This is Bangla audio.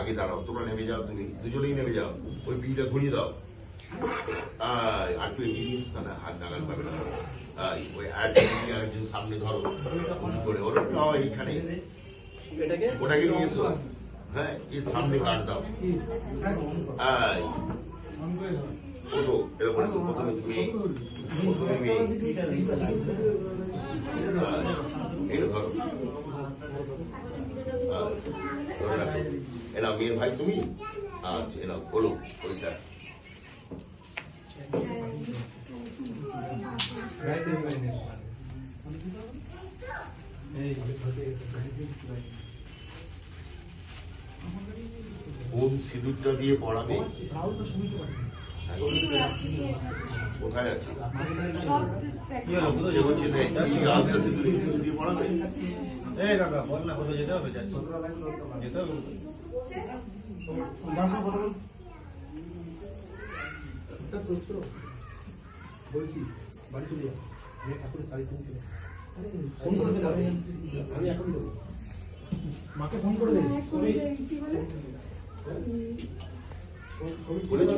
আগে দাঁড়াও, তোমরা নেমে যাও, তুমি দুজনেই নেমে যাও, ওই বিটা ঘুরিয়ে দাও। আর তুই জিনিস না হাত নাগাল পাবে না। ওই আরেকজন সামনে ধরো উঁচু করে, ওর এইখানে ওটাকে নিয়ে এসো। হ্যাঁ, এর সামনে কাট দাও। ওঠো, এরকম বলেছো, প্রথমে মেয়ে, এটা ধরো, ধরে রাখো। এরা মেয়ের ভাই তুমি। আচ্ছা, এরা বলো ওইটা। কোন সিঁদুরটা দিয়ে পড়াবে? কোথায় আছে? সে বলছে সিঁদুর দিয়ে পড়াবে। কাকা বল না, কোথায় যেতে হবে? যেতে হবে। বলছি বাড়ি চলে যাও, ঠাকুরের শাড়ি কিনতে ফোন করে দেবে। আমি এখন দেবো, মাকে ফোন করে দেবে। বলেছো?